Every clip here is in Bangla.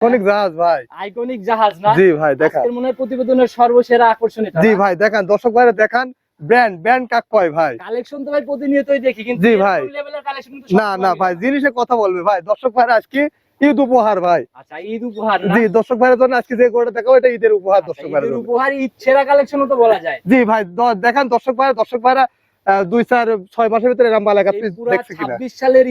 আইকনিক জাহাজ ভাই, আইকনিক জাহাজ না? জি ভাই দেখান। আজকের মনে হয় প্রতিবেদনের সর্বসেরা আকর্ষণ এটা। জি ভাই দেখান, দর্শক ভাইরা দেখান। ব্র্যান্ড ব্র্যান্ড কাক কয় ভাই? কালেকশন তো ভাই প্রতিনিয়তই দেখি, কিন্তু জি এরকম ভাই। লেভেলের কালেকশন কিন্তু না না ভাই, জিনিসের কথা বলবে ভাই। দর্শক ভাইরা আজকে ঈদ উপহার ভাই। আচ্ছা, ঈদ উপহার না? জি, দর্শক ভাইয়ের জন্য আজকে যে গরুটা দেখাবো এটা ঈদের উপহার। আচ্ছা, দর্শক ভাইয়ের ঈদের জন্য উপহার, ঈদ সেরা কালেকশনও তো বলা যায়। জি ভাই দেখান দর্শক ভাইরা 2-4-6 মাসের ভিতরে এরকম বালাকা এই পিস পুরা দেখছি কিনা। 26 সালের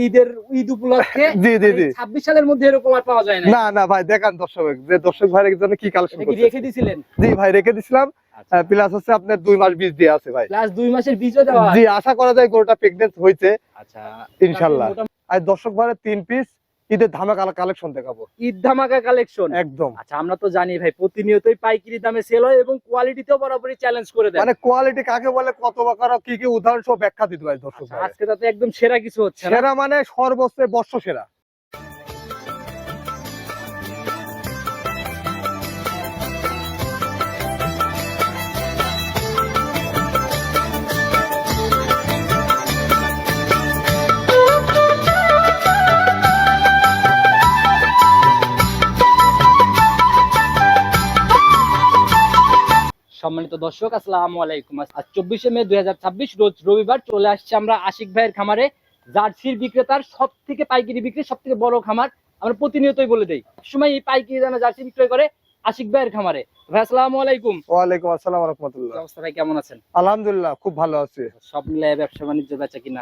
ঈদ উপলক্ষে জি জি জি। 26 সালের মধ্যে এরকম আর পাওয়া যায় না। না না ভাই দেখান দর্শক ভাইয়ের জন্য কি কালেকশন এটা কি করছে। রেখে দিছিলেন? জি ভাই রেখে দিছিলাম। আচ্ছা, প্লাস হচ্ছে আপনার 2 মাস বীজ দিয়ে আছে ভাই। প্লাস 2 মাসের বীজও দেওয়া আছে। জি, আশা করা যায় গরুটা প্রেগন্যান্ট হইছে আচ্ছা, ইনশাআল্লাহ। আর দর্শক ভাইরা 3 পিস ঈদের ধামাকা কালেকশন দেখাবো। ঈদ ধামাকা কালেকশন একদম। আচ্ছা, আমরা তো জানি ভাই প্রতিনিয়তই পাইকারি দামে সেল হয় এবং কোয়ালিটিতেও বরাবরই চ্যালেঞ্জ করে দেয়। মানে কোয়ালিটি কাকে বলে, কত প্রকার, কি কি উদাহরণ সব ব্যাখ্যা দিতে ভাই দর্শক আচ্ছা, ভাইরা। আজকে তাতে একদম সেরা কিছু হচ্ছে না? সেরা মানে সর্বোচ্চ বর্ষ সেরা। সম্মানিত দর্শক, আসসালামু আলাইকুম। আজ 24 মে 2026 রোজ রবিবার চলে আসছে আমরা আশিক ভাইয়ের খামারে। জার্সির বিক্রেতার সব থেকে পাইকারি বিক্রি, সব থেকে বড় খামার। আমরা প্রতিনিয়তই বলে দেই, সময় এই পাইকারি দামে জার্সি বিক্রয় করে আশিক ভাইয়ের খামারে। ভাই আসসালামু আলাইকুম। ওয়ালাইকুম আসসালাম ওয়া রাহমাতুল্লাহ। অবস্থা ভাই কেমন আছেন? আলহামদুলিল্লাহ খুব ভালো আছি। সব মিলায় ব্যবসা বাণিজ্য বেচা কিনা?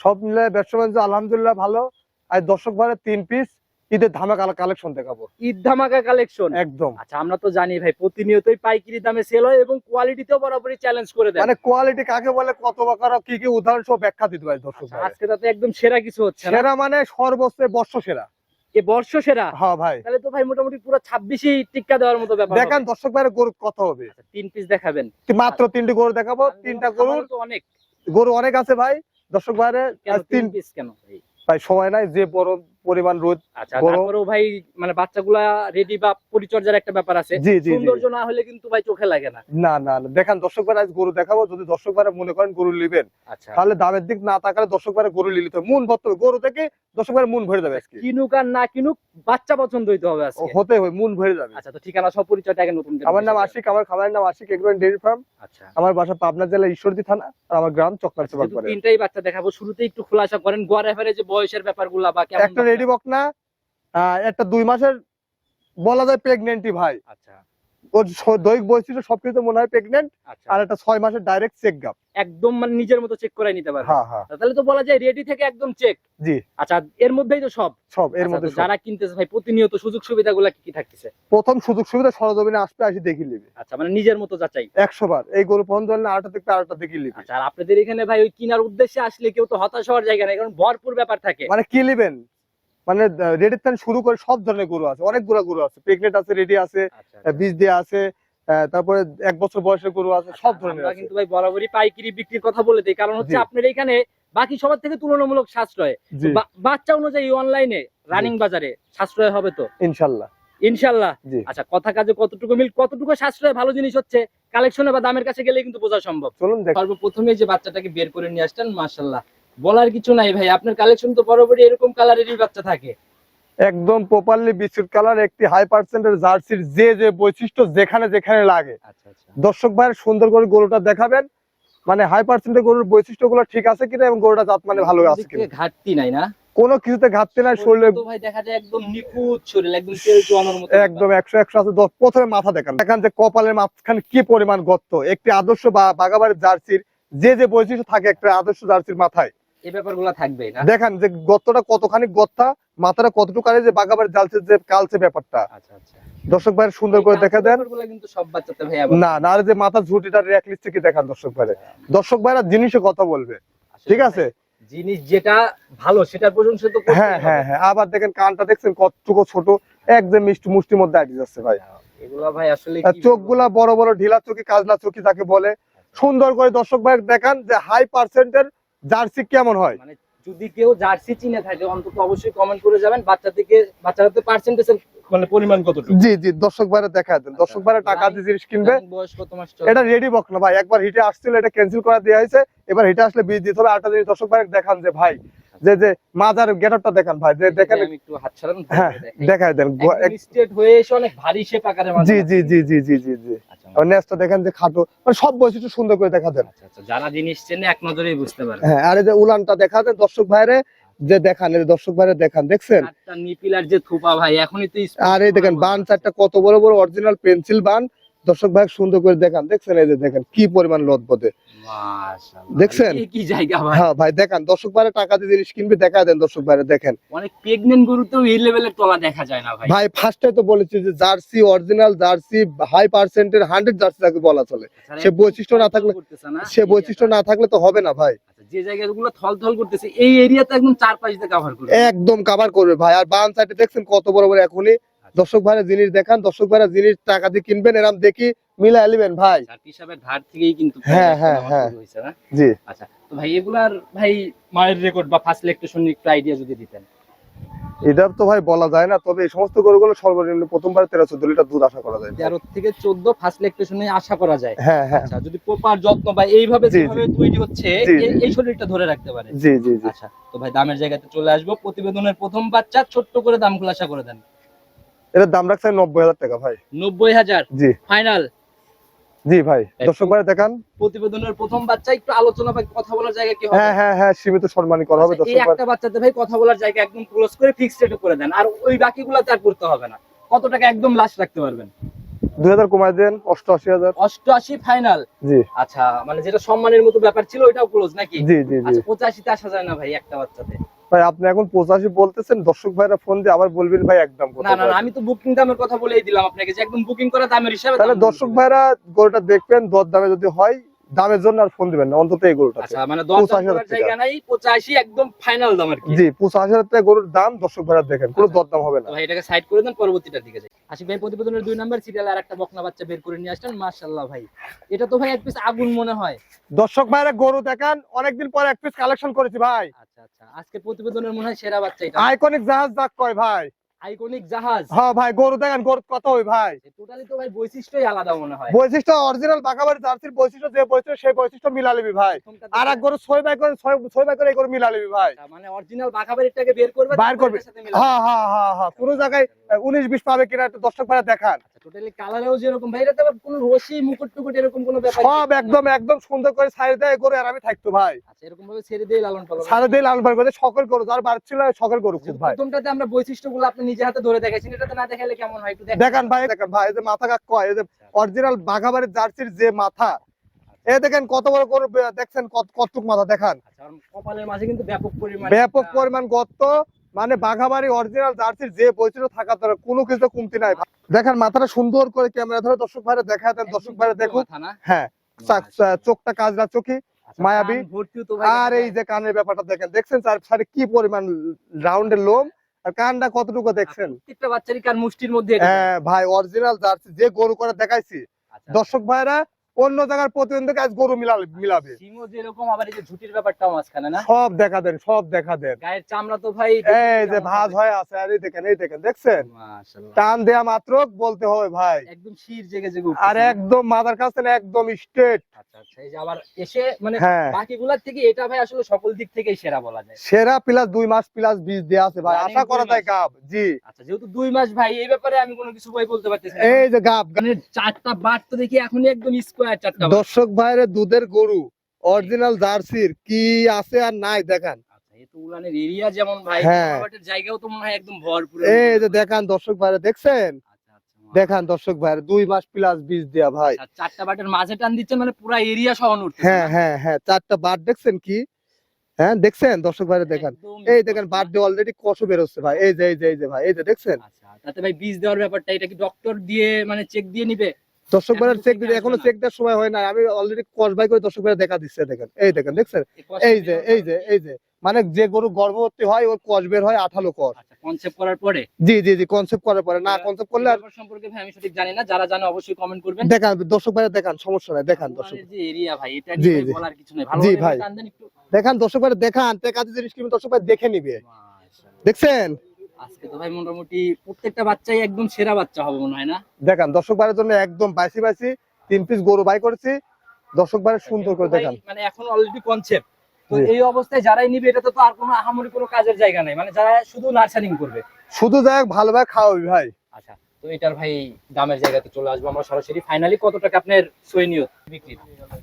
সব মিলে ব্যবসা বাণিজ্য আলহামদুলিল্লাহ ভালো। আর দর্শক ভাইরা 3 পিস ঈদের ধামাকা কালেকশন দেখাবো। ঈদ ধামাকা কালেকশন একদম। আচ্ছা, আমরা তো জানি ভাই প্রতিনিয়তই পাইকারি দামে সেল হয় এবং কোয়ালিটিতেও বরাবরই চ্যালেঞ্জ করে দেয়। মানে কোয়ালিটি কাকে বলে, কত প্রকার, কি কি উদাহরণ সব ব্যাখ্যা দিতে ভাই দর্শক আচ্ছা, ভাইরা। আজকে তাতে একদম সেরা কিছু হচ্ছে না? সেরা মানে সর্বোচ্চ বর্ষ সেরা। এ বর্ষ সেরা? হ্যাঁ ভাই। তাহলে তো ভাই মোটামুটি পুরো 26ই টিক্কা দেওয়ার মতো ব্যাপার। দেখান দর্শক ভাইরা গরু কত হবে। আচ্ছা, 3 পিস দেখাবেন? মাত্র 3টি গরু দেখাবো। 3টা গরুর তো অনেক গরু অনেক আছে ভাই। দর্শক ভাইরা কেন 3 3 পিস কেন ভাই? ভাই সময় নাই, যে বড় পরিমাণ রোদ। আচ্ছা, গরু। তারপরেও ভাই মানে বাচ্চাগুলা রেডি বা পরিচর্যার একটা ব্যাপার আছে। জি, জি, জি। সৌন্দর্য না হলে কিন্তু ভাই চোখে লাগে না। না না না, দেখান দর্শক ভাইরা আজ গরু দেখাবো। যদি দর্শক ভাইরা মনে করেন গরু নেবেন, আচ্ছা, তাহলে দামের দিক না তাকালে দর্শক ভাইরা গরু নিতে হবে। মন ভরতে হবে গরু থেকে, দর্শক ভাইরা মন ভরে যাবে আজকে। কিনুক আর না কিনুক বাচ্চা পছন্দ হইতে হবে আজকে। হতে হবে, মন ভরে যাবে। আচ্ছা, তো ঠিকানা সব পরিচয়টা আগে নতুন করে আমার নাম দিতে আশিক, আমার খামারের নাম Ashik agro and dairy farm. আচ্ছা, আমার বাসা পাবনা জেলা ঈশ্বরদী থানা, আর আমার গ্রাম চক্রান্ত যেহেতু বাগবাড়ি। 3টাই বাচ্চা দেখাবো, শুরুতে একটু খোলাসা করেন গড় এভারেজ বয়সের ব্যাপারগুলা বা কেমন? একটা রেডি বকনা, একটা 2 মাসের বলা যায় প্রেগন্যান্টই ভাই। আচ্ছা ওর দৈহিক বৈশিষ্ট্য সবকিছু মনে হয় প্রেগন্যান্ট। আচ্ছা, আর একটা 6 মাসের ডাইরেক্ট চেক গাপ। একদম মানে নিজের মতো চেক করে নিতে পারবে। হ্যাঁ হ্যাঁ তাহলে তো বলা যায় রেডি থেকে একদম চেক। জি। আচ্ছা, এর মধ্যেই তো সব। সব এর আচ্ছা, মধ্যে তো সব। যারা কিনতেছে ভাই প্রতিনিয়ত সুযোগ সুবিধাগুলো কি কি থাকতেছে? প্রথম সুযোগ সুবিধা সরজমিনে আসবে, আসি দেখি নিবে। আচ্ছা, মানে নিজের মতো যাচাই। 100 বার এই গরু পছন্দ হলে আরেকটা দেখতে আরেকটা দেখি নিবে। আচ্ছা, আর আপনাদের এখানে ভাই ওই কেনার উদ্দেশ্যে আসলে কেউ তো হতাশ হওয়ার জায়গা নেই, কারণ ভরপুর ব্যাপার থাকে। মানে কি নেবেন, মানে রেডি থেকে শুরু করে সব ধরনের গরু আছে, অনেকগুলো গরু আছে, প্রেগনেন্ট আছে, রেডি আছে, আচ্ছা, আচ্ছা। বীজ দেওয়া আছে, তারপরে 1 বছর বয়সের গরু আছে, সব ধরনের আমরা আছে। কিন্তু ভাই বরাবরই পাইকারি বিক্রির কথা বলে দেই, কারণ হচ্ছে জি। আপনার এখানে বাকি সবার থেকে তুলনামূলক সাশ্রয়। জি বাচ্চা অনুযায়ী অনলাইনে রানিং বাজারে সাশ্রয় হবে তো ইনশাআল্লাহ। ইনশাল্লাহ। জি। আচ্ছা, কথা কাজে কতটুকু মিল, কতটুকু সাশ্রয় ভালো জিনিস হচ্ছে কালেকশনে বা দামের কাছে গেলে কিন্তু বোঝা সম্ভব। চলুন দেখ। সর্বপ্রথমে যে বাচ্চাটাকে বের করে নিয়ে আসছেন, মাশাআল্লাহ, বলার কিছু নাই ভাই, আপনার কালেকশন তো বরাবরই এরকম কালারেরই বাচ্চা থাকে। একদম প্রপারলি বিস্কুট কালার, একটি হাই পার্সেন্টের জার্সির যে যে বৈশিষ্ট্য যেখানে যেখানে লাগে। আচ্ছা আচ্ছা, দর্শক ভাইয়ের সুন্দর করে গরুটা দেখাবেন, মানে হাই পার্সেন্টের গরুর বৈশিষ্ট্যগুলো ঠিক আছে কিনা এবং গরুটা জাত মানে ভালো আছে কিনা। ঘাটতি নাই না? কোনো কিছুতে ঘাটতি নাই। শরীরে তো ভাই দেখা যায় একদম নিখুঁত শরীর, একদম তেল চুয়ানোর মতো। একদম 100 আছে। প্রথমে মাথা দেখান, দেখান যে কপালের মাঝখানে কি পরিমাণ গর্ত। একটি আদর্শ বাগাবাড়ির জার্সির যে যে বৈশিষ্ট্য থাকে একটা আদর্শ জার্সির মাথায়, এই ব্যাপারগুলো থাকবেই না? দেখান যে গর্তটা কতখানি গর্তা, মাথাটা কতটুকু আছে, যে বাগাবাড়ির জার্সির যে কালচে ব্যাপারটা। আচ্ছা আচ্ছা, দর্শক ভাইয়ের সুন্দর করে দেখা দেন। ব্যাপারগুলো কিন্তু সব বাচ্চাতে ভাই না না, আর যে মাথা ঝুটিটা রেকলিস্ট কি দেখান দর্শক ভাইয়ের। দর্শক ভাইরা জিনিসে কথা বলবে, ঠিক আছে। জিনিস যেটা ভালো সেটার প্রশংসা তো করতেই হ্যাঁ হবে। হ্যাঁ হ্যাঁ, আবার দেখেন কানটা দেখছেন কতটুকু ছোট, একদম মিষ্টি মুষ্টির মধ্যে আটকে যাচ্ছে ভাই। এগুলা ভাই আসলে আর চোখগুলা বড় বড় ঢিলা চোখি, কাজলা চোখি যাকে বলে। সুন্দর করে দর্শক ভাই দেখান যে হাই পার্সেন্টের জার্সি কেমন হয়। মানে যদি কেউ জার্সি চিনে থাকে অন্তত অবশ্যই কমেন্ট করে যাবেন, বাচ্চাদের পার্সেন্টেজের মানে পরিমাণ কতটুকু। জি জি, দর্শক ভাইরা দেখা দেন। দর্শক ভাইরা টাকা দিয়ে জিনিস কিনবে। বয়স কত মাস? এটা রেডি বক না ভাই, একবার হিটে আসছিল, এটা ক্যান্সেল করা দেওয়া হয়েছে, এবার হিটে আসলে বীজ দিতে হবে। আরেকটা জিনিস দর্শক ভাইরা দেখান যে ভাই যে যে মাজার গেটআপটা দেখান ভাই, যে দেখেন আমি একটু হাত ছাড়ান, হ্যাঁ দেখায় দেন। স্ট্রেট হয়ে এসে অনেক ভারী শেপ আকারে মাজা। জি জি জি জি জি জি জি আচ্ছা আর নেসটা দেখেন যে খাটো, মানে সব বৈশিষ্ট্য সুন্দর করে দেখা দেন। আচ্ছা, যারা জিনিস চেনে এক নজরেই বুঝতে পারে। হ্যাঁ আর এই যে উলানটা দেখা দেন দর্শক ভাইরে, যে দেখান এই যে দর্শক ভাইরে দেখান, দেখছেন? চারটা নিপিলার যে থোপা ভাই এখনই তো আর এই দেখেন বান চারটা কত বড় বড় অরিজিনাল পেন্সিল বান, দর্শক ভাই সুন্দর করে দেখান, দেখছেন? এই যে দেখেন কি পরিমাণ লদবদে, মাশাআল্লাহ দেখছেন? কি জায়গা ভাই। হ্যাঁ ভাই দেখান, দর্শক ভাইরে টাকা দিয়ে জিনিস কিনবে, দেখা দেন দর্শক ভাইরে দেখেন। অনেক প্রেগন্যান্ট গরুতেও এই লেভেলের তলা দেখা যায় না ভাই। ভাই ফার্স্টে তো বলেছি যে জার্সি অরিজিনাল জার্সি হাই পার্সেন্টের 100 জার্সি যাকে বলা চলে, সে বৈশিষ্ট্য না থাকলে, সে বৈশিষ্ট্য না থাকলে তো হবে না ভাই। যে জায়গাগুলো থলথল করতেছে এই এরিয়াতে একদম চারপাশ দিয়ে কভার করবে, একদম কভার করবে ভাই। আর বাম সাইডে দেখছেন কত বড় বড়, এখনই দর্শক ভাইরা জিনিস দেখান, দর্শক ভাইরা জিনিস টাকা দিয়ে কিনবেন, এরকম দেখি মিলাই নেবেন ভাই। হিসাবের ধার থেকেই কিন্তু হ্যাঁ হ্যাঁ হ্যাঁ হইছে না। জি আচ্ছা তো ভাই এগুলার ভাই মায়ের রেকর্ড বা ফার্স্ট ল্যাকটেশন একটু আইডিয়া যদি দিতেন। এটা তো ভাই বলা যায় না, তবে এই সমস্ত গরুগুলো সর্বনিম্ন প্রথমবার 13-14 লিটার দুধ আশা করা যায়। 13 থেকে 14 ফার্স্ট ল্যাকটেশনে আশা করা যায়। হ্যাঁ হ্যাঁ আচ্ছা যদি প্রপার যত্ন বা এইভাবে জি, যেভাবে তৈরি হচ্ছে জি, জি। এই শরীরটা ধরে রাখতে পারে। জি জি জি আচ্ছা তো ভাই দামের জায়গাতে চলে আসবো, প্রতিবেদনের প্রথম বাচ্চা ছোট্ট করে দাম খোলাসা করে দেন। এটার দাম রাখছে 90,000 টাকা ভাই। 90,000 জি ফাইনাল। জি ভাই দর্শক ভাইরা দেখান। প্রতিবেদনের প্রথম বাচ্চা একটু আলোচনা বা কথা বলার জায়গা কি হবে? হ্যাঁ হ্যাঁ হ্যাঁ সীমিত সম্মানী করা হবে আচ্ছা, এই দর্শক ভাই। একটা বাচ্চাতে ভাই কথা বলার জায়গা একদম ক্লোজ করে ফিক্সড রেটে করে দেন, আর ওই বাকিগুলোতে আর করতে হবে না। কত টাকা একদম লাস্ট রাখতে পারবেন? 2000 কমায় দেন, 88,000। 88 ফাইনাল। জি আচ্ছা মানে যেটা সম্মানের মতো ব্যাপার ছিল ওইটাও ক্লোজ নাকি? জি জি জি আচ্ছা 85 তে আসা যায় না ভাই একটা বাচ্চাতে? ভাই আপনি এখন 85 বলতেছেন, দর্শক ভাইরা ফোন দিয়ে আবার বলবেন ভাই একদম কত না না না, বলেন। আমি তো বুকিং দামের কথা বলেই দিলাম আপনাকে যে একদম বুকিং করা দামের হিসাবে তাহলে দাম দর্শক ভাইরা গরুটা দেখবেন, দর দামে যদি হয় দামের জন্য আর ফোন দিবেন না অন্তত এই গরুটা। আচ্ছা মানে 10 85,000 করার জায়গা নাই, 85 একদম ফাইনাল দাম আর কি। জি 85,000 টাকা গরুর দাম, দর্শক ভাইরা দেখেন কোনো আচ্ছা। দরদাম হবে না। তো ভাই এটাকে সাইড করে দেন, পরবর্তীটার দিকে যাই। আশিক ভাই প্রতিবেদনের 2 নাম্বার সিরিয়াল আর একটা বকনা বাচ্চা বের করে নিয়ে আসলেন, মাশাআল্লাহ ভাই এটা তো ভাই এক পিস আগুন মনে হয়। দর্শক ভাইরা গরু দেখান, অনেকদিন পর এক পিস কালেকশন করেছি ভাই। আচ্ছা আচ্ছা আজকে প্রতিবেদনের মনে হয় সেরা বাচ্চা এটা। আইকনিক জাহাজ ডাক কয় ভাই। আইকনিক জাহাজ। হ্যাঁ ভাই গরু দেখেন, গরু কত হয় ভাই। টোটালি তো ভাই বৈশিষ্ট্যই আলাদা মনে হয়। বৈশিষ্ট্য অরিজিনাল বাঘাবাড়ি জার্সির বৈশিষ্ট্য, যে বৈশিষ্ট্য সেই বৈশিষ্ট্য মিলালিবি ভাই। আর এক গরু 6 বাই করে 6 বাই করে এই গরু মিলালিবি ভাই। মানে অরিজিনাল বাঘাবাড়িটাকে বের করবে, বাইর করবে। হ্যাঁ হ্যাঁ হ্যাঁ হ্যাঁ কোন জায়গায় 19-20 পাবে কিনা একটু দর্শক ভাইরা দেখান। টোটালি কালারেও যেরকম ভাই, এটাতে আবার কোনো রশি মুকুট টুকুট এরকম কোনো ব্যাপার সব একদম একদম সুন্দর করে সাইড দেয় গরু, আর আমি থাকতো ভাই। আচ্ছা এরকম ভাবে ছেড়ে দিয়ে লালন পালন সারা দিয়ে লাল বার করে সকল গরু, যার বার ছিল সকল গরু খুব ভাই। প্রথমটাতে আমরা বৈশিষ্ট্যগুলো আপনি নিজে হাতে ধরে দেখাইছেন, এটাতে না দেখাইলে কেমন হয় একটু দেখান ভাই, দেখেন ভাই এই যে মাথা কাক কয়, এই যে অরিজিনাল বাঘাবাড়ির জার্সির যে মাথা, এই দেখেন কত বড় গরু দেখছেন, কতটুক মাথা দেখান। আচ্ছা আর কপালের মাঝে কিন্তু ব্যাপক পরিমাণ ব্যাপক পরিমাণ গর্ত, মানে বাঘাবাড়ি অরিজিনাল জার্সির যে বৈশিষ্ট্য থাকার দরকার কোনো কিছু কমতি নাই। দেখেন মাথাটা সুন্দর করে ক্যামেরা ধরে দর্শক ভাইরা দেখা দেন, দর্শক ভাইরা দেখুক। হ্যাঁ চোখটা কাজরা চোখি মায়াবী। আর এই যে কানের ব্যাপারটা দেখেন, দেখছেন চার সাইডে কি পরিমাণ রাউন্ডের লোম, আর কানটা কতটুকু দেখছেন। প্রত্যেকটা বাচ্চারই কান মুষ্টির মধ্যে। হ্যাঁ ভাই অরিজিনাল জার্সি যে গরু করে দেখাইছি, দর্শক ভাইরা অন্য জায়গার প্রতিদ্বন্দ্বী আজ গরু মিলাবে। সিংহ যেরকম, আবার এই যে ঝুটির ব্যাপারটাও মাঝখানে না, সব দেখা দেন, সব দেখা দেন। গায়ের চামড়া তো ভাই এই যে ভাঁজ হয়ে আছে, আর এই দেখেন দেখছেন, মাশাআল্লাহ টান দেয়া মাত্র বলতে হবে ভাই, একদম শির জেগে জেগে উঠছে। আর একদম মাথার কাছে একদম স্ট্রেট। আচ্ছা আচ্ছা এই যে আবার এসে মানে হ্যাঁ বাকিগুলোর থেকে এটা ভাই আসলে সকল দিক থেকেই সেরা বলা যায়। সেরা প্লাস 2 মাস প্লাস বীজ দেয়া আছে ভাই, মানে আশা করা 2 যায় মাস। গাব। জি আচ্ছা যেহেতু 2 মাস ভাই, এই ব্যাপারে আমি কোনো কিছু ভাই বলতে পারতেছি না। এই যে গাব, মানে চারটা বাট তো দেখি এখনই একদম স্কয়ার চারটা বাট। দর্শক ভাইরে দুধের গরু অরিজিনাল জার্সির কি আছে আর নাই দেখান। আচ্ছা এই তো উলানের এরিয়া যেমন ভাই, হ্যাঁ। বাটের জায়গাও তো মনে হয় একদম ভরপুর। এই যে দেখান দর্শক ভাইরে, দেখছেন আচ্ছা আচ্ছা দেখান দর্শক ভাইরে 2 মাস প্লাস বীজ দেয়া ভাই। আচ্ছা, চারটা বাটের মাঝে টান দিচ্ছেন মানে পুরো এরিয়া সহ উঠতেছে। হ্যাঁ হ্যাঁ হ্যাঁ চারটা বাট দেখছেন কি, হ্যাঁ দেখছেন দর্শক ভাইরে দেখেন, এই দেখেন বার্থডে অলরেডি কষ বের হচ্ছে ভাই, এই যে এই যে ভাই এই যে দেখছেন। আচ্ছা তাতে ভাই বীজ দেওয়ার ব্যাপারটা এটা কি ডক্টর দিয়ে মানে চেক দিয়ে নিবে? দর্শক ভাইরা এখনো চেক check দিতে, আসবে এখনো না। চেক দেওয়ার সময় হয় না, আমি অলরেডি কস বাই করে দর্শক ভাইরা দেখা দিচ্ছে দেখেন, এই দেখেন দেখছেন, এই যে মানে যে গরু গর্ভবতী হয় ওর কস বের হয় 18 কস। আচ্ছা কনসেপ্ট করার পরে জি জি জি কনসেপ্ট করার পরে, না কনসেপ্ট করলে আর ব্যাপার সম্পর্কে ভাই আমি সঠিক জানি না, যারা জানে অবশ্যই কমেন্ট করবেন। দেখান দর্শক ভাইরা দেখান, সমস্যা নাই দেখান দর্শক, উলানের যে এরিয়া ভাই এটা জি, নিয়ে জি। বলার কিছু নাই। জি ভালো ভাই। টান দেন একটু। দেখান দর্শক ভাইরা দেখান, টেকাতে জিনিস কিনবে দর্শক ভাই দেখে নিবে, মাশাআল্লাহ। দেখছেন। আজকে তো ভাই মোটামুটি প্রত্যেকটা বাচ্চাই একদম সেরা বাচ্চা হবে মনে হয় না? দেখান দর্শক ভাইয়ের জন্য একদম বাইসি বাইসি 3 পিস গরু বাই করেছি, দর্শক ভাইরা সুন্দর করে ভাই, দেখান। মানে এখন অলরেডি কনসেপ্ট তো জি। এই অবস্থায় যারাই নিবে এটা তো আর কোনো আহামরি কোনো কাজের জায়গা নাই, মানে যারা শুধু নার্সারিং করবে। শুধু যাই হোক ভালোভাবে খাওয়াবি ভাই। আচ্ছা, তো এটার ভাই দামের জায়গাতে চলে আসবো আমরা সরাসরি। ফাইনালি কত টাকা আপনার সই নিয়ত বিক্রি?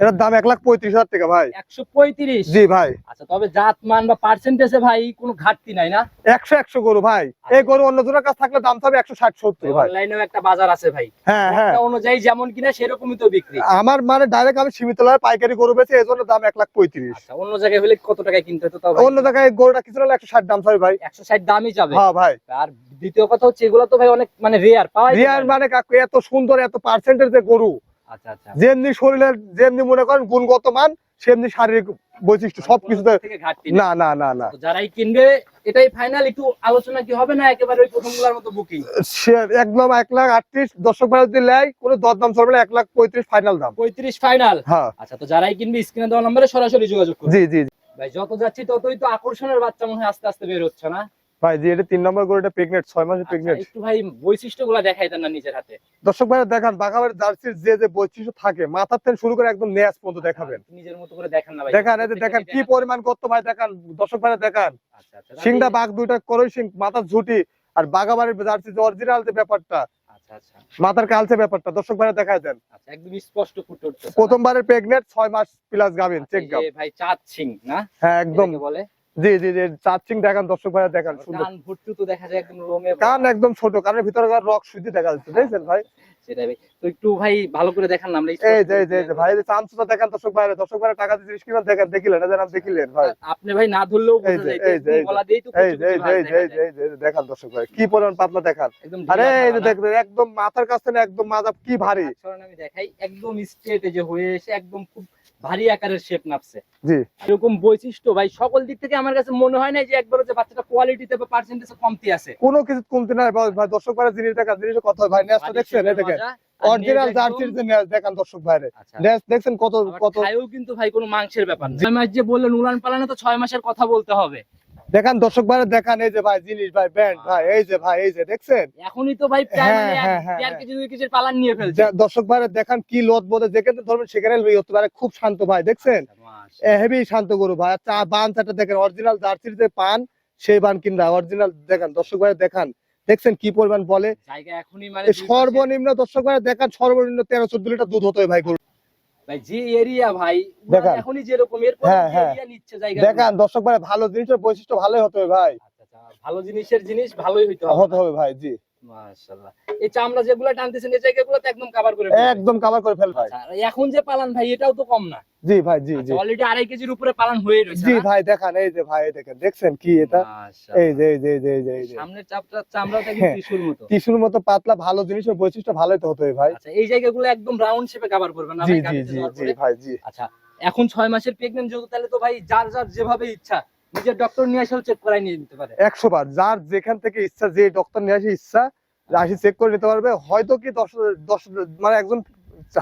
এটার দাম 1,35,000 টাকা ভাই। 135। জি ভাই। আচ্ছা, তবে জাত মান বা পার্সেন্টেজে ভাই কোনো ঘাটতি নাই না? 100 গরু ভাই। এই গরু অন্য জনের কাছে থাকলে দাম হবে 160-70 ভাই। অনলাইনেও একটা বাজার আছে ভাই, হ্যাঁ হ্যাঁ। একটা অনুযায়ী যেমন কিনা সেরকমই তো বিক্রি। আমার মানে ডাইরেক্ট আমি সীমিত লাভে পাইকারি গরু বেচি, এই জন্য দাম 1,35,000। আচ্ছা, অন্য জায়গায় হলে কত টাকায় কিনতে হতো তাও ভাই? অন্য জায়গায় গরুটা কিছু হলে 160 দাম চাই ভাই। 160 দামই যাবে। হ্যাঁ ভাই। আর দ্বিতীয় কথা হচ্ছে এগুলো তো ভাই অনেক মানে রেয়ার পাওয়া যায় রিয়ার মানে কাকু এত সুন্দর এত পার্সেন্টের যে গরু, আচ্ছা আচ্ছা, যেমনি শরীরের যেমনি মনে করেন গুণগত মান সেমনি শারীরিক বৈশিষ্ট্য সবকিছুতে থেকে ঘাটতি না না না না। তো যারাই কিনবে এটাই ফাইনাল, একটু আলোচনা কি হবে না একেবারে ওই প্রথমগুলোর মতো বুকিং? সে একদম 1,38,000 দর্শক ভাড়া যদি লেয় কোনো দরদাম চলবে না, 1,35,000 ফাইনাল দাম। 35 ফাইনাল। হ্যাঁ আচ্ছা, তো যারাই কিনবে স্ক্রিনে দেওয়া নম্বরে সরাসরি যোগাযোগ করবে। জি জি জি। ভাই যত যাচ্ছি ততই তো আকর্ষণের বাচ্চা মনে হয় আস্তে আস্তে বের হচ্ছে না? ভাই জি, এটা 3 নম্বর গরুটা প্রেগনেন্ট, 6 মাসের আচ্ছা, প্রেগনেন্ট। একটু ভাই বৈশিষ্ট্যগুলো দেখাই দেন না নিজের হাতে। দর্শক ভাইরা দেখান বাঘাবাড়ির জার্সির যে যে বৈশিষ্ট্য থাকে মাথার থেকে শুরু করে একদম নেয়াজ পর্যন্ত দেখাবেন। নিজের মতো করে দেখান না ভাই। দেখান এই যে দেখেন কি পরিমাণ করতে ভাই, দেখান দর্শক ভাইরা দেখান। আচ্ছা আচ্ছা, সিংটা বাঘ দুইটা করই সিং, মাথার ঝুটি আর বাঘাবাড়ির জার্সি যে অরিজিনাল যে ব্যাপারটা, আচ্ছা আচ্ছা মাথার কালচে ব্যাপারটা দর্শক ভাইরা দেখায় দেন। আচ্ছা, একদম স্পষ্ট ফুটে উঠছে। প্রথমবারের প্রেগনেন্ট, 6 মাস প্লাস গাবিন, চেক গাব। ভাই চাঁদ সিং না? হ্যাঁ একদম। এটাকে বলে জি জি জি, চার্জিং দেখান দর্শক ভাইরা দেখান সুন্দর। কান ভর্তি তো দেখা যায় একদম রোমে। কান একদম ছোট, কানের ভিতরে রক সুজি দেখা যাচ্ছে, দেখছেন ভাই। সেটাই ভাই, তো একটু ভাই ভালো করে দেখান না আমরা। এই যে এই যে এই যে ভাই, এই যে চামচটা দেখান দর্শক ভাইরা, দর্শক ভাইরা টাকা দিয়ে জিনিস কিনা দেখেন, দেখিলেন এই যে নাম দেখিলেন ভাই। আপনি ভাই না ধরলেও এই বোঝা যে যায় এই যে যে গলা দিয়েই তো এই যে এই যে এই যে এই যে এই যে দেখান দর্শক ভাই কি পরিমাণ পাতলা দেখান। একদম আরে এই যে দেখবেন একদম মাথার কাছ থেকে একদম মাজা কি ভারী। আমি দেখাই একদম স্ট্রেট যে হয়ে এসে একদম খুব ভারী আকারের শেপ নাপছে। জি এরকম বৈশিষ্ট্য ভাই সকল দিক থেকে আমার কাছে মনে হয় না যে একবারে যে বাচ্চাটা কোয়ালিটিতে বা পার্সেন্টেজে কমতি আছে। কোনো কিছু কমতি নাই ভাই, দর্শক ভাইরা জিনিস দেখান, জিনিসের কথা ভাই। নেসটা দেখছেন এই দেখেন অরিজিনাল জার্সির যে নেস দেখান দর্শক ভাইরে। নেস দেখছেন কত কত। খায়ও কিন্তু ভাই কোনো মাংসের ব্যাপার না। 6 মাস যে বললেন উলান পালানে, তো 6 মাসের কথা বলতে হবে। দেখান দর্শক ভাইরা দেখান, এই যে ভাই জিনিস ভাই ব্যান্ড ভাই, এই যে ভাই এই যে দেখছেন। এখনই তো ভাই প্রায় মানে হ্যাঁ, হ্যাঁ, 1.5 কেজি 2 কেজির পালান নিয়ে ফেলছে। দর্শক ভাইরা দেখান কি লোদ বোধে, যেখানে ধরবেন সেখানে লই হতে পারে, খুব শান্ত ভাই দেখছেন। হেভি শান্ত গরু ভাই। চা বান চাটা দেখেন অরিজিনাল জার্সির যে পান সেই বান কিনরা অরিজিনাল দেখান দর্শক ভাইরা দেখান, দেখছেন কি পরিমাণ বলে। জায়গা এখনই মানে সর্বনিম্ন দর্শক ভাইরা দেখান সর্বনিম্ন 13-14 লিটার দুধ হতে হয় ভাই গরু। ভাই যে এরিয়া ভাই দেখান। এখনই যেরকম এরপর হ্যাঁ, হ্যাঁ। এরিয়া নিচ্ছে জায়গা। দেখান দর্শক ভাইরা ভালো জিনিসের বৈশিষ্ট্য ভালোই হতে হবে ভাই। আচ্ছা আচ্ছা, ভালো জিনিসের জিনিস ভালোই হইতে হবে। হতে হবে ভাই জি। মাশাআল্লাহ, এই চামড়া যেগুলো টানতেছেন এই জায়গাগুলোতে একদম কভার করে ফেলবে। একদম কভার করে ফেল ভাই। আচ্ছা, আর এখন যে পালান ভাই এটাও তো কম না। জি ভাই জি জি অলরেডি 2.5 কেজির উপরে পালান হয়ে রয়েছে। জি ভাই দেখান, এই যে ভাই দেখেন, দেখছেন কি এটা, মাশাআল্লাহ, এই যে এই যে এই যে এই যে এই যে সামনের চামড়াটা কিন্তু হ্যাঁ। টিস্যুর মতো। টিস্যুর মতো পাতলা, ভালো জিনিসের বৈশিষ্ট্য ভালোই তো হতে হবে ভাই। আচ্ছা, এই জায়গাগুলো একদম রাউন্ড শেপে কভার করবে না জি ভাই জি গাড়িতে জি যাওয়ার জি পরে? ভাই জি। আচ্ছা, এখন 6 মাসের প্রেগন্যান্ট যেহেতু, তাহলে তো ভাই যার যার যেভাবে ইচ্ছা নিজের ডক্টর নিয়ে এসেও চেক করাই নিয়ে নিতে পারে। 100 বার যার যেখান থেকে ইচ্ছা, যে ডক্টর নিয়ে আসে ইচ্ছা আসি চেক করে নিতে পারবে। হয়তো কি 10 মানে একজন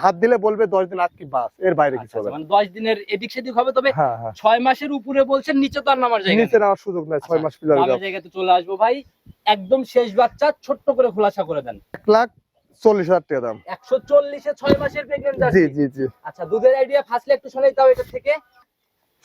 হাত দিলে বলবে 10 দিন আটকি বাস, এর বাইরে কিছু আচ্ছা, হবে না। মানে 10 দিনের এদিক সেদিক হবে, তবে হ্যাঁ হ্যাঁ 6 মাসের উপরে বলছেন, নিচে তো আর নামার জায়গা নিচে নেই। নেওয়ার সুযোগ নাই, 6 মাস পিলার দামের জায়গাতে চলে আসবো ভাই, একদম শেষ বাচ্চা ছোট্ট করে খোলাসা করে দেন। 1,40,000 টাকা দাম। 140 এ 6 মাসের প্রেগন্যান্ট জি জার্সি। জি জি। আচ্ছা, দুধের আইডিয়া ফাসলে একটু শোনাই দাও এটা থেকে।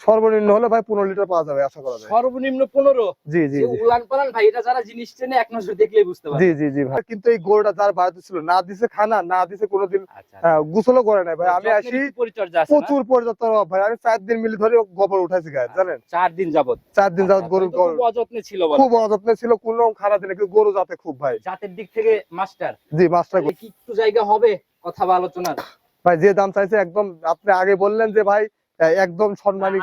সর্বনিম্ন হলে ভাই 15 লিটার পাওয়া যাবে আশা করা যায়। সর্বনিম্ন 15। জি জি যে জি উলান পালান ভাই, এটা যারা জিনিস চেনে এক নজর দেখলেই বুঝতে পারে। জি জি জি ভাই। কিন্তু এই গরুটা যার বাড়িতে ছিল না দিছে খানা, না দিছে কোনোদিন আচ্ছা, গোসলও করে নাই ভাই। আমি আসি পরিচর্যা আছে না? প্রচুর পর্যাপ্ত ভাই, আমি 4 দিন মিলে ধরে গোবর উঠাইছি গায়ে জানেন। 4 দিন যাবত। 4 দিন যাবত গরু খুব অযত্নে ছিল বলে। খুব অযত্নে ছিল, কোনো খারাপ দিনে কিন্তু গরু যাতে খুব ভাই। জাতের দিক থেকে মাস্টার। জি মাস্টার কি একটু জায়গা হবে কথা বা আলোচনার? ভাই যে দাম চাইছে একদম, আপনি আগে বললেন যে ভাই একদম সম্মানী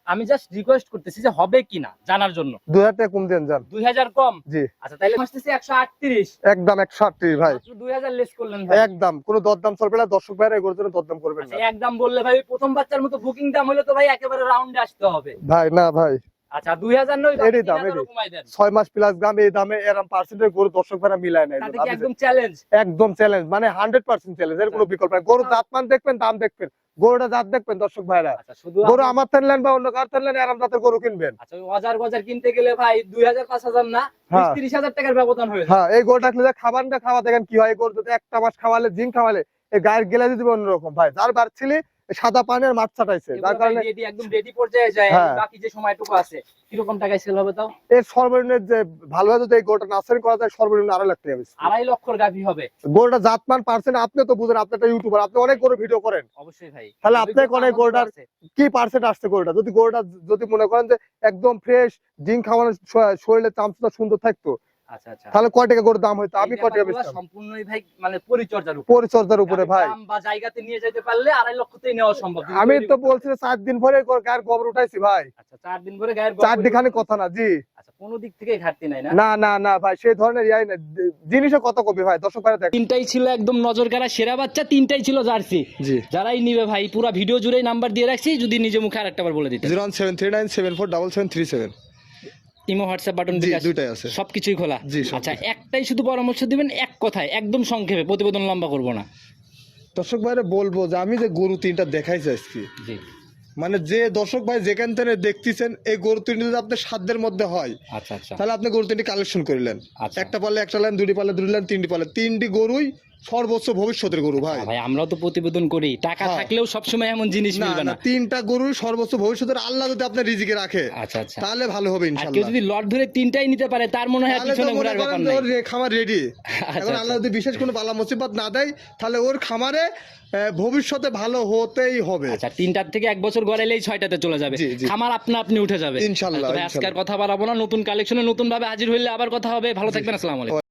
আমি জাস্ট রিকোয়েস্ট করতেছি যে হবে কিনা জানার জন্য। 2000 টাকা কম দেন যান। 2000 কম? জি আচ্ছা, তাহলে আসতেছি 138। একদম 138 ভাই, মাত্র 2000 লেস করলেন ভাই। একদম কোনো দরদাম চলবে না। দর্শক ভাইরা এগুলোর জন্য দরদাম করবেন না আচ্ছা, একদম বললে ভাই প্রথম বাচ্চার মতো বুকিং দাম হলে তো ভাই একেবারে রাউন্ডে আসতে হবে ভাই। না ভাই আচ্ছা, 2000 নয়, এরই দাম, 3000 কমাই দেন। 6 মাস প্লাস দাম, এই দামে এরকম পার্সেন্টের গরু দর্শক ভাইরা মিলায় নাই। তাতে কি একদম চ্যালেঞ্জ? একদম চ্যালেঞ্জ, মানে 100% চ্যালেঞ্জ, এর কোনো বিকল্প নাই। গরু জাতমান দেখবেন, দাম দেখবেন, গরুটা জাত দেখবেন দর্শক ভাইরা। আচ্ছা, শুধু গরু আমার তেলেন বা অন্য কার তেলেন এরকম জাতের গরু কিনবেন। আচ্ছা, ওই অজার গজার কিনতে গেলে ভাই 2000 5000 না, হ্যাঁ। 30,000 টাকার ব্যবধান হয়ে যায়। হ্যাঁ এই গরুটা খেলে খাবারটা খাওয়া দেখেন কি হয়। এই গরু যদি একটা মাস খাওয়ালে, জিঙ্ক খাওয়ালে এই গায়ের গেলাজি দিবে অন্যরকম ভাই। যার বার ছিলি সাদা পানি আর মাছ ছাটাইছে, যার কারণে একদম রেডি পর্যায়ে যায়। হ্যাঁ। বাকি যে সময়টুকু আছে কিরকম টাকায় সেল হবে তাও? এর সর্বনিম্ন যে ভালোভাবে যদি এই গরুটা নার্সারি করা যায় সর্বনিম্ন 2.5 লাখ টাকা বেশি। 2.5 লক্ষর গাভী হবে। গরুটা জাতমান পার্সেন্ট আপনি তো বুঝেন, আপনি একটা ইউটিউবার, আপনি অনেক গরু ভিডিও করেন। অবশ্যই ভাই। তাহলে আপনাকে অনেক গরুটার কি পার্সেন্ট আসছে গরুটা, যদি গরুটা যদি মনে করেন যে একদম ফ্রেশ ডিম খাওয়ানো, শরীরে চামচটা সুন্দর থাকতো, আচ্ছা আচ্ছা, তাহলে কয় টাকা গরুর দাম হইতো, আমি কয় টাকা বেচতাম? সম্পূর্ণই ভাই মানে পরিচর্যার উপর, পরিচর্যার উপরে ভাই। দাম বা জায়গাতে নিয়ে যেতে পারলে 2.5 লক্ষতেই নেওয়া সম্ভব। আমি তো বলছি 4 দিন পরে গায়ের গোবর উঠাইছি ভাই। আচ্ছা 4 দিন পরে গায়ের 4 দিখানে কথা না জি। আচ্ছা কোনো দিক থেকে ঘাটতি নাই না? না না না ভাই, সেই ধরনের ইয়াই না, জিনিসও কত কবি ভাই, দর্শক ভাই দেখেন। তিনটাই ছিল একদম নজর কাড়া সেরা বাচ্চা, তিনটাই ছিল জার্সি। জি, যারাই নিবে ভাই পুরো ভিডিও জুড়েই নাম্বার দিয়ে রাখছি, যদি নিজে মুখে আরেকটাবার বলে দিতে। 01739747737। ইমো হোয়াটসঅ্যাপ বাটন জি, দুইটাই আছে, সবকিছুই খোলা। জি, আচ্ছা একটাই শুধু পরামর্শ দিবেন এক কথায়, একদম সংক্ষেপে, প্রতিবেদন লম্বা করব না। দর্শক ভাইরে বলবো যে আমি যে গরু তিনটা দেখাইছি আজকে, জি মানে যে দর্শক ভাই যেখান থেকে দেখতেছেন, এই গরু তিনটি যদি আপনার সাধ্যের মধ্যে হয়, আচ্ছা আচ্ছা, তাহলে আপনি গরু তিনটি কালেকশন করলেন। আচ্ছা। একটা পারলে একটা লাইন, দুটি পারলে দুটি লাইন, তিনটি পারলে তিনটি গরুই সর্বোচ্চ ভবিষ্যতের গরু ভাই। ভাই আমরাও তো প্রতিবেদন করি, টাকা হ্যাঁ। থাকলেও সবসময় এমন জিনিস না মিলবে না, না। তিনটা গরুই সর্বোচ্চ ভবিষ্যতের, আল্লাহ যদি আপনার রিজিকে রাখে আচ্ছা আচ্ছা, তাহলে ভালো হবে আর কেউ ইনশাআল্লাহ। যদি লট ধরে তিনটাই নিতে পারে তার মনে হয় আর তাহলে তো পিছনে মনে ঘোরার করেন ব্যাপার যে নাই। ওর খামার রেডি। এখন আল্লাহ যদি বিশেষ কোনো বালা মুসিবত না দেয়, তাহলে ওর খামারে ভবিষ্যতে ভালো হতেই হবে। আচ্ছা 3টার থেকে 1 বছর গড়াইলেই 6টাতে চলে যাবে, জি, জি। খামার আপনি উঠে যাবে ইনশাআল্লাহ, তবে আজকের কথা বাড়াবো না, নতুন কালেকশনে নতুন ভাবে হাজির হইলে আবার কথা হবে। ভালো থাকবেন, আসসালামু আলাইকুম।